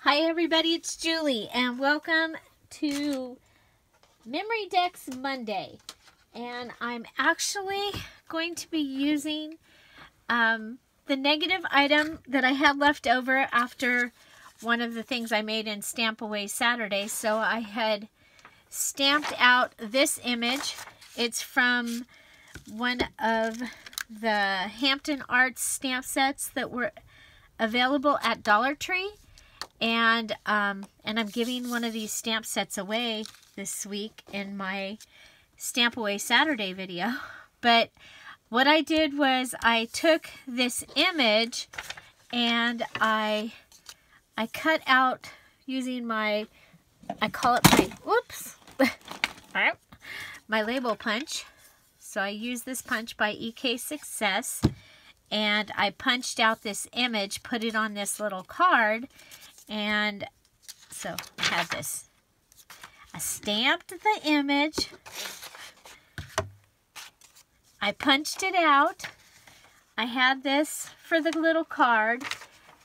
Hi everybody, it's Julie and welcome to Memory Dex Monday. And I'm actually going to be using the negative item that I had left over after one of the things I made in Stamp Away Saturday. So I had stamped out this image. It's from one of the Hampton Arts stamp sets that were available at Dollar Tree. And I'm giving one of these stamp sets away this week in my Stamp Away Saturday video. But what I did was I took this image and I cut out using my, I call it my, whoops, my label punch. So I used this punch by EK Success and I punched out this image, put it on this little card. And so I had this. I stamped the image. I punched it out. I had this for the little card.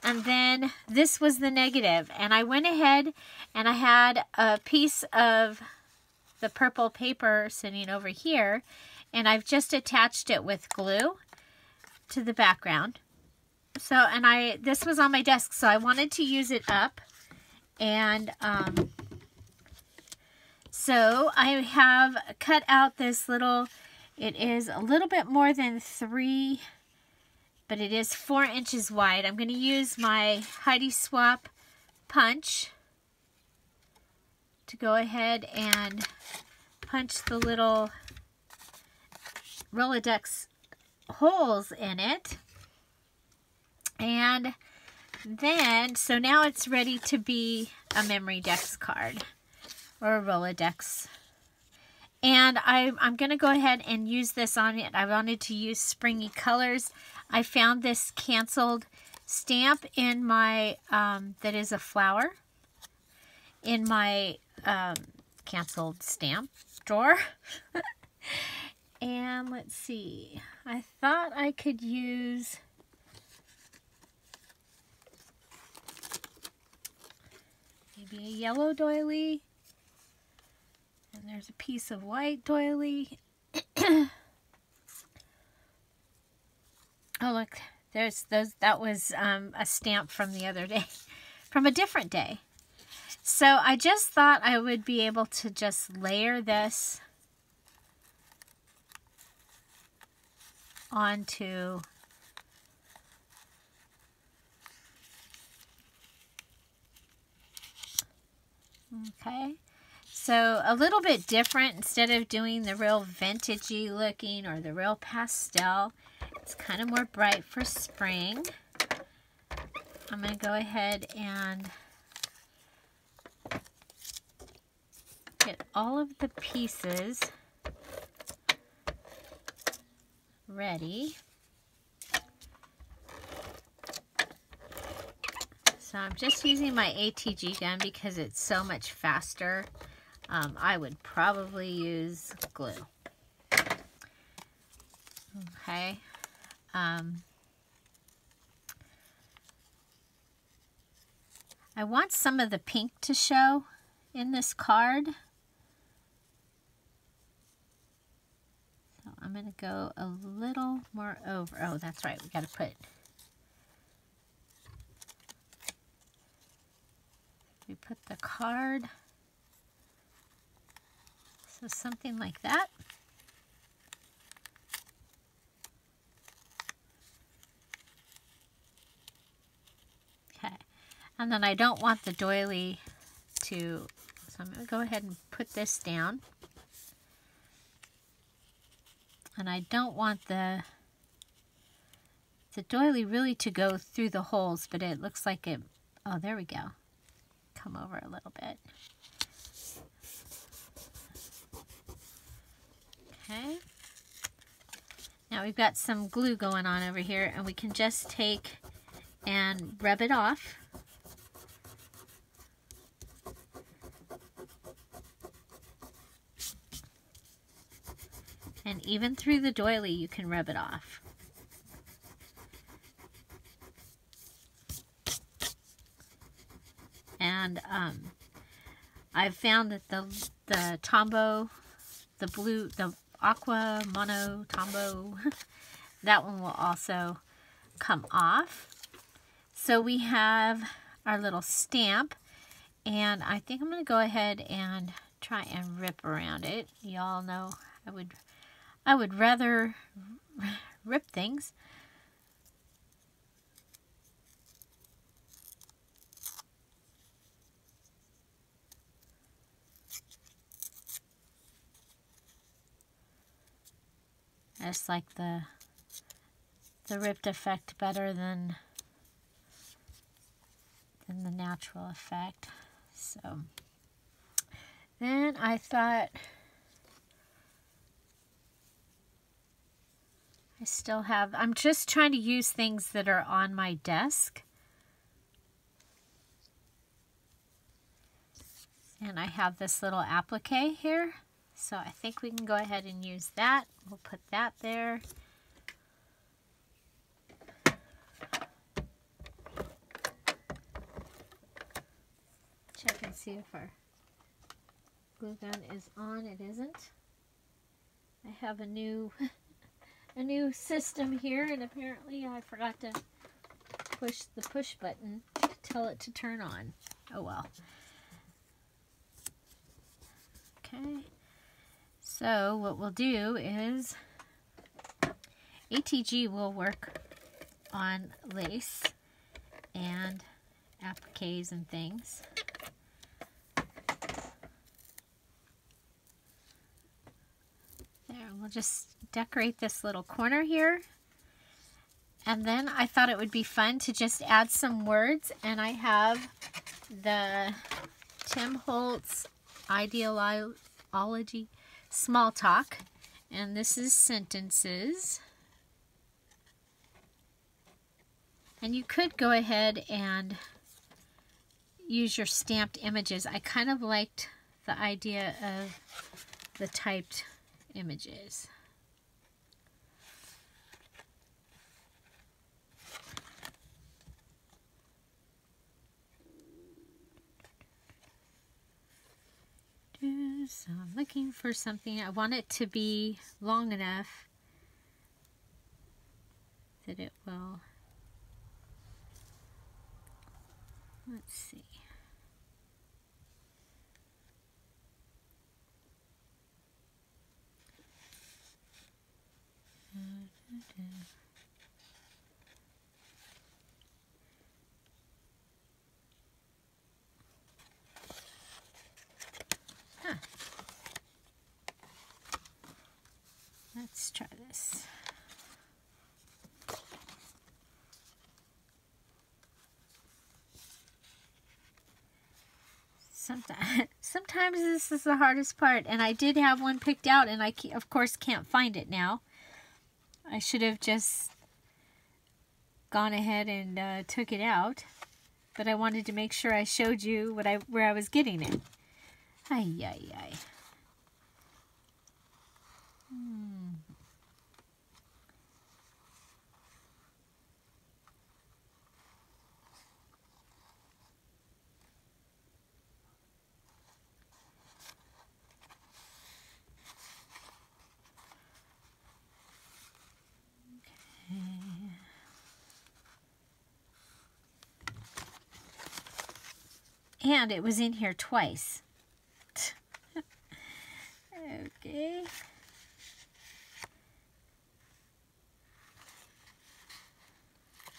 And then this was the negative. And I went ahead and I had a piece of the purple paper sitting over here. And I've just attached it with glue to the background. So, and this was on my desk, so I wanted to use it up. And so I have cut out this little, it is a little bit more than 3, but it is 4 inches wide. I'm going to use my Heidi Swap punch to go ahead and punch the little Rolodex holes in it. And then, so now it's ready to be a Memory Dex card or a Rolodex. And I'm going to go ahead and use this on it. I wanted to use springy colors. I found this canceled stamp in my, that is a flower, in my canceled stamp drawer. And let's see, I thought I could use maybe a yellow doily, and there's a piece of white doily. Oh look, there's those. That was a stamp from the other day, from a different day. So I just thought I would be able to just layer this onto okay, so a little bit different. Instead of doing the real vintagey looking or the real pastel, it's kind of more bright for spring. I'm going to go ahead and get all of the pieces ready. So I'm just using my ATG gun because it's so much faster. I would probably use glue. Okay. I want some of the pink to show in this card. So I'm going to go a little more over. Oh, that's right. We got to put... We put the card, so something like that. Okay, and then I don't want the doily to, so I'm going to go ahead and put this down. And I don't want the doily really to go through the holes, but it looks like it, oh, there we go. Come over a little bit. Okay. Now we've got some glue going on over here, and we can just take and rub it off. And even through the doily, you can rub it off. And I've found that the Tombow, the Aqua Mono Tombow, that one will also come off. So we have our little stamp, and I think I'm going to go ahead and try and rip around it. Y'all know I would rather rip things. I just like the ripped effect better than the natural effect. So then I thought I'm just trying to use things that are on my desk. And I have this little applique here. So I think we can go ahead and use that. We'll put that there. Check and see if our glue gun is on. It isn't. I have a new system here, and apparently I forgot to push the push button to tell it to turn on. Oh well. Okay. So what we'll do is ATG will work on lace and appliques and things. There, we'll just decorate this little corner here. And then I thought it would be fun to just add some words, and I have the Tim Holtz Ideology Small Talk, and this is sentences. And you could go ahead and use your stamped images. I kind of liked the idea of the typed images. So I'm looking for something. I want it to be long enough that it will, let's see. Let's try this. Sometimes this is the hardest part, and I did have one picked out, and I of course can't find it now. I should have just gone ahead and took it out, but I wanted to make sure I showed you where I was getting it. Ay, ay, ay. And it was in here twice. Okay.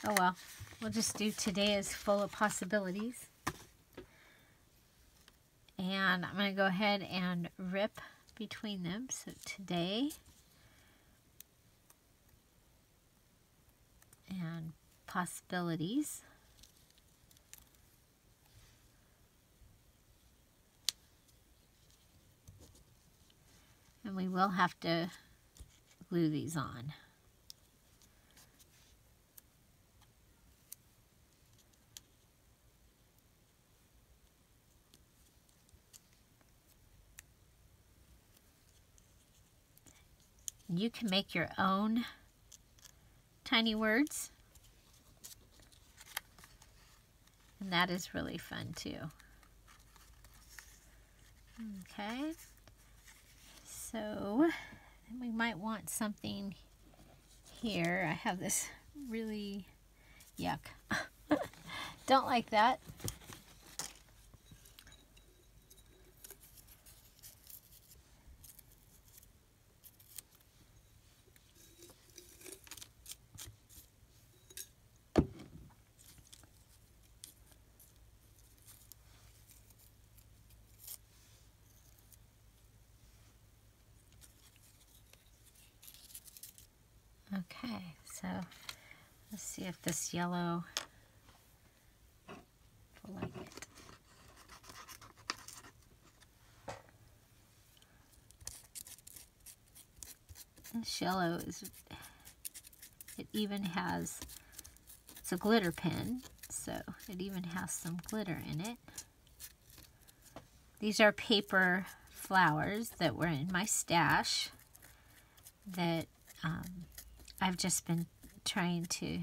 Oh well, we'll just do today is full of possibilities. And I'm going to go ahead and rip between them. So today and possibilities. And we will have to glue these on. You can make your own tiny words. And that is really fun too. Okay, so we might want something here. I have this really, yuck, don't like that. Okay, so let's see if this yellow will like it. This yellow is, it even has, it's a glitter pen, so it even has some glitter in it. These are paper flowers that were in my stash that I've just been trying to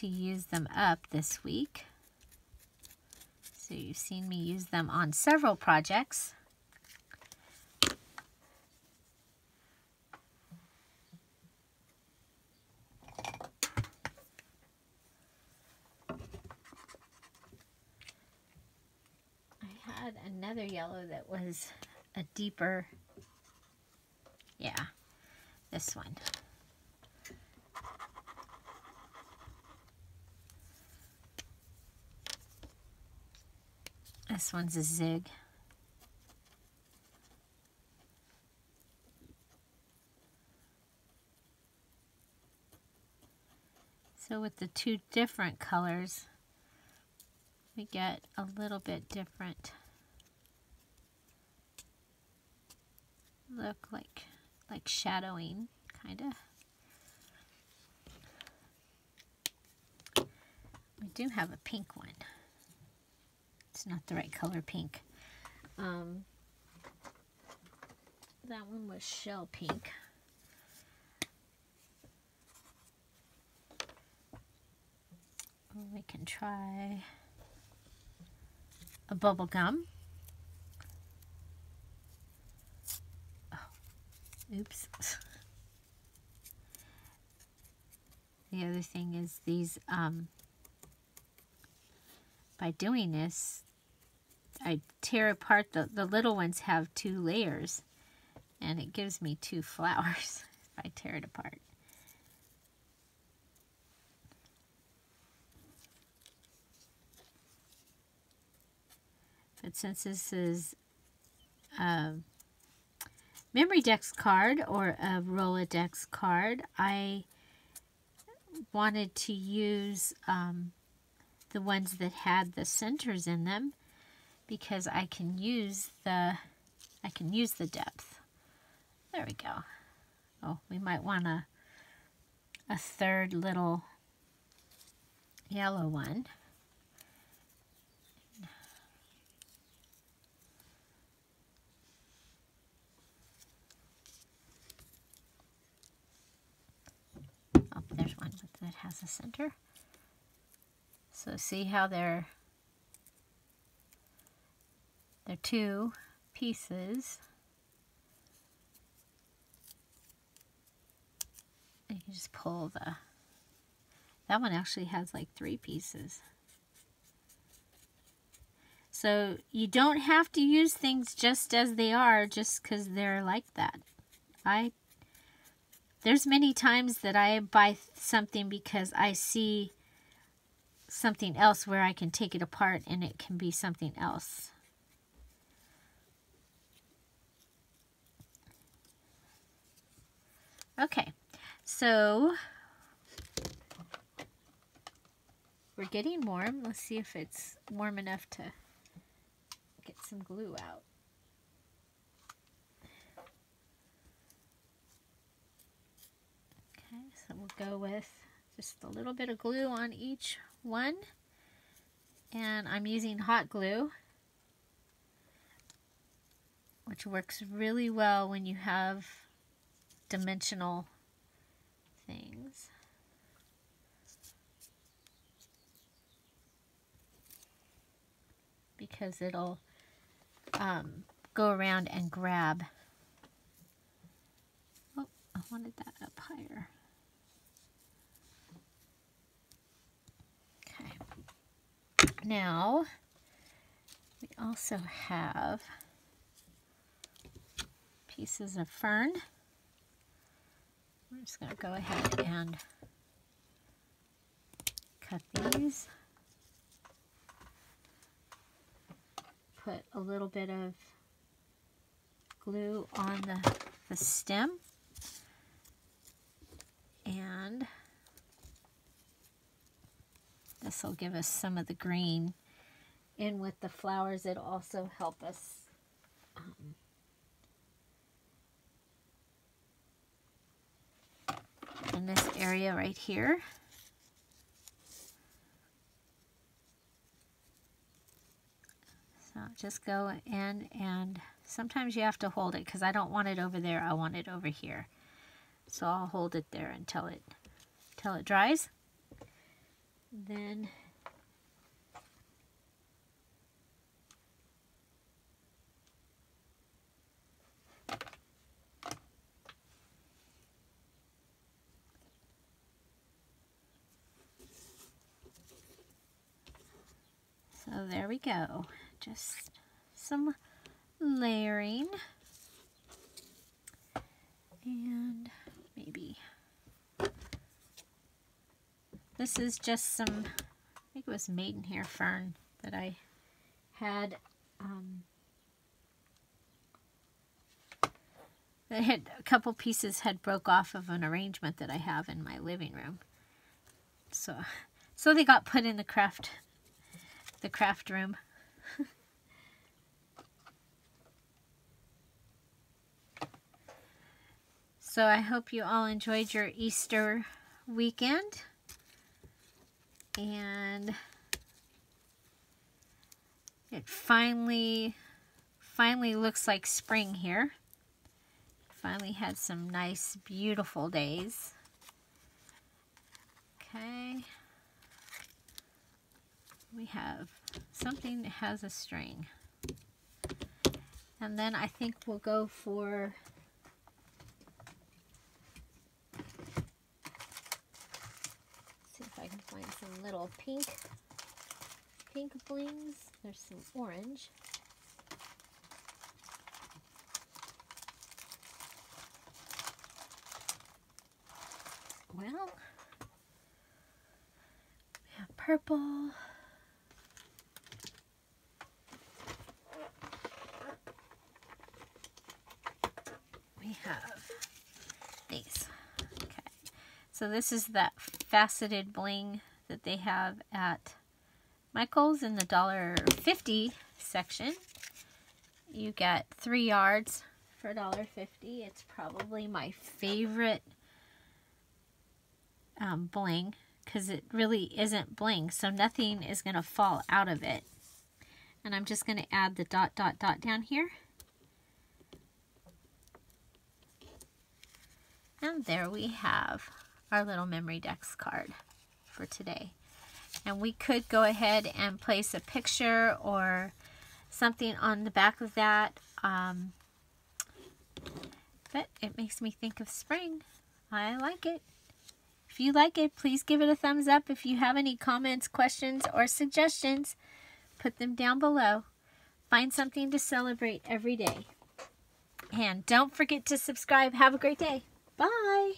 use them up this week. So you've seen me use them on several projects. I had another yellow that was a deeper, yeah, this one. This one's a zig. So with the two different colors, we get a little bit different look, like shadowing, kind of. We do have a pink one. It's not the right color pink. That one was shell pink. We can try a bubble gum. Oh, oops. The other thing is these, by doing this, I tear apart, the little ones have 2 layers, and it gives me 2 flowers if I tear it apart. But since this is a Memory Dex card or a Rolodex card, I wanted to use the ones that had the centers in them, because I can use the depth. There we go. Oh, we might want a third little yellow one. Oh, there's one that has a center. So see how they're 2 pieces. You can just pull that one actually has like 3 pieces. So you don't have to use things just as they are just because they're like that. There's many times that I buy something because I see something else where I can take it apart and it can be something else. Okay, so we're getting warm. Let's see if it's warm enough to get some glue out. Okay, so we'll go with just a little bit of glue on each one. And I'm using hot glue, which works really well when you have dimensional things. Because it'll go around and grab. Oh, I wanted that up higher. Okay. Now, we also have pieces of fern. We're just going to go ahead and cut these. Put a little bit of glue on the stem. And this will give us some of the green in with the flowers. It'll also help us in this area right here. So just go in, and sometimes you have to hold it because I don't want it over there, I want it over here. So I'll hold it there until it dries. Then so there we go. Just some layering. And maybe this is just some, I think it was maidenhair fern that I had, that had a couple pieces had broke off of an arrangement that I have in my living room. So they got put in the craft room. So I hope you all enjoyed your Easter weekend. And it finally looks like spring here. Finally had some nice, beautiful days. Okay. We have something that has a string. And then I think we'll go for I can find some little pink blings. There's some orange. Well, we have purple. We have these. Okay. So this is that faceted bling that they have at Michael's in the $1.50 section. You get 3 yards for $1.50. It's probably my favorite bling because it really isn't bling, so nothing is going to fall out of it. And I'm just going to add the dot, dot, dot down here. And there we have our little Memory Dex card for today. And we could go ahead and place a picture or something on the back of that. But it makes me think of spring. I like it. If you like it, please give it a thumbs up. If you have any comments, questions, or suggestions, put them down below. Find something to celebrate every day. And don't forget to subscribe. Have a great day. Bye.